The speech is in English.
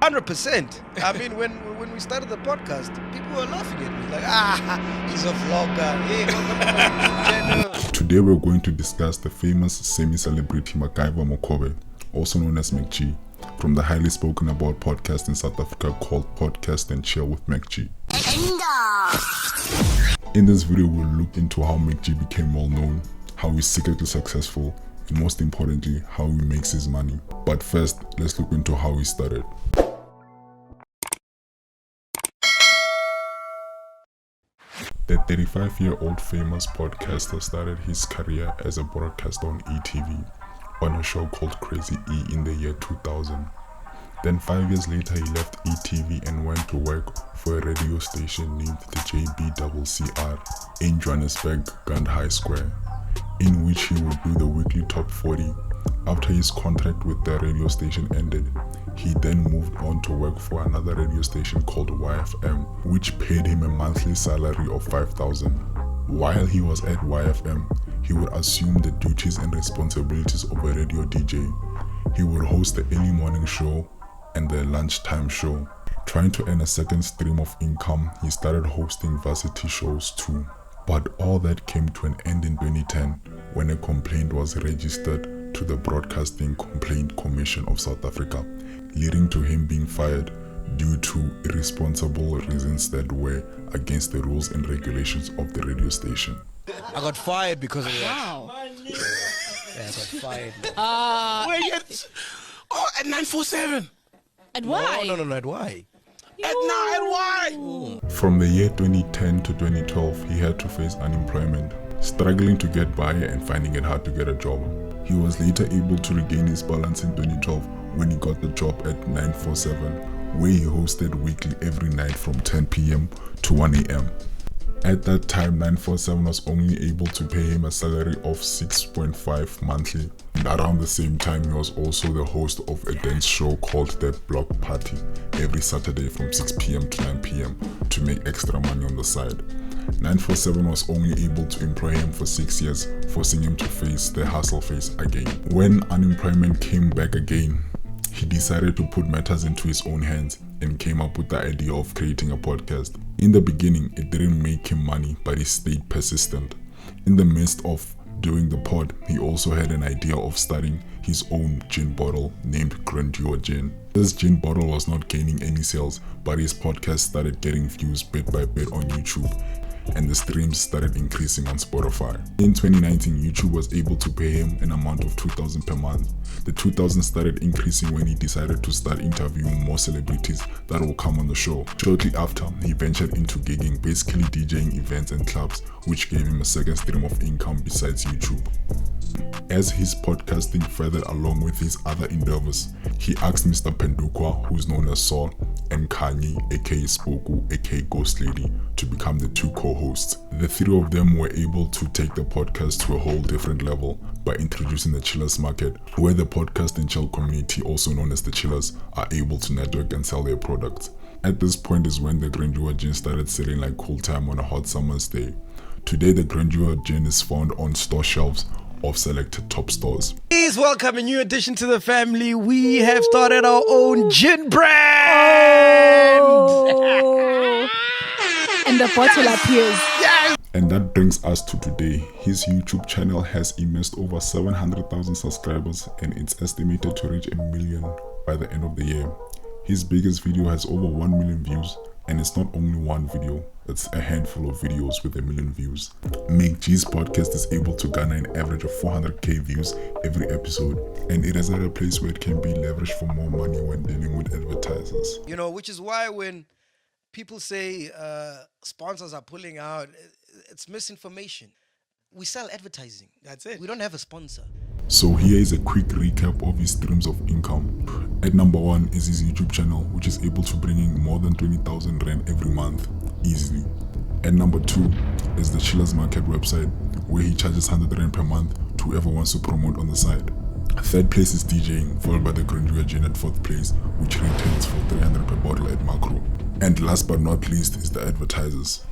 100%. I mean, when we started the podcast, people were laughing at me like, he's a vlogger. Hey, welcome to my YouTube channel. Today we're going to discuss the famous semi-celebrity MacGyver Mokobe, also known as MacG, from the highly spoken about podcast in South Africa called Podcast and Chill with MacG. In this video, we'll look into how MacG became well known, how he's secretly successful, and most importantly, how he makes his money. But first, let's look into how he started. The 35-year-old famous podcaster started his career as a broadcaster on ETV on a show called Crazy E in the year 2000. Then 5 years later, he left ETV and went to work for a radio station named the JBCCR in Johannesburg, Gand High Square, in which he would do the weekly top 40. After his contract with the radio station ended, he then moved on to work for another radio station called YFM, which paid him a monthly salary of 5,000. While he was at YFM, he would assume the duties and responsibilities of a radio DJ. He would host the early morning show and the lunchtime show. Trying to earn a second stream of income, he started hosting varsity shows too. But all that came to an end in 2010 when a complaint was registered to the Broadcasting Complaint Commission of South Africa, leading to him being fired due to irresponsible reasons that were against the rules and regulations of the radio station. I got fired because of that. Wow. Yeah, I got fired. Wait, at 947. And why? No, at why? At why? From the year 2010 to 2012, he had to face unemployment, struggling to get by and finding it hard to get a job. He was later able to regain his balance in 2012 when he got the job at 947, where he hosted weekly every night from 10 p.m. to 1 a.m. At that time, 947 was only able to pay him a salary of 6.5 monthly. And around the same time, he was also the host of a dance show called The Block Party every Saturday from 6 p.m. to 9 p.m. to make extra money on the side. 947 was only able to employ him for 6 years, forcing him to face the hustle phase again. When unemployment came back again, he decided to put matters into his own hands and came up with the idea of creating a podcast. In the beginning, it didn't make him money, but he stayed persistent. In the midst of doing the pod, he also had an idea of starting his own gin bottle named Grandeur Gin. This gin bottle was not gaining any sales, but his podcast started getting views bit by bit on YouTube, and the streams started increasing on Spotify. In 2019, YouTube was able to pay him an amount of 2,000 per month. The 2,000 started increasing when he decided to start interviewing more celebrities that will come on the show. Shortly after, he ventured into gigging, basically DJing events and clubs, which gave him a second stream of income besides YouTube. As his podcasting furthered along with his other endeavors, he asked Mr. Pendukwa, who's known as Saul, and Kanye, aka Spoku, aka Ghost Lady, to become the two co-hosts. The three of them were able to take the podcast to a whole different level by introducing the Chillers market, where the podcast and chill community, also known as the Chillers, are able to network and sell their products. At this point is when the Grandeur Gin started selling like cool time on a hot summer's day. Today, the Grandeur Gin is found on store shelves of selected top stores. Please welcome a new addition to the family. We have started our own gin brand. Oh. And the bottle appears. Yes. And that brings us to today. His YouTube channel has amassed over 700,000 subscribers, and it's estimated to reach 1 million by the end of the year. His biggest video has over 1 million views, and it's not only one video, it's a handful of videos with 1 million views. MacG's podcast is able to garner an average of 400k views every episode, and it is at a place where it can be leveraged for more money when dealing with advertisers. You know, which is why when people say sponsors are pulling out, it's misinformation. We sell advertising. That's it. We don't have a sponsor. So here is a quick recap of his streams of income. At number 1 is his YouTube channel, which is able to bring in more than 20,000 rand every month, easily. At number 2 is the Chillers Market website, where he charges 100 rand per month to whoever wants to promote on the side. Third place is DJing, followed by the Grandeur Gin at 4th place, which retails for 300 per bottle at MacG. And last but not least is the advertisers.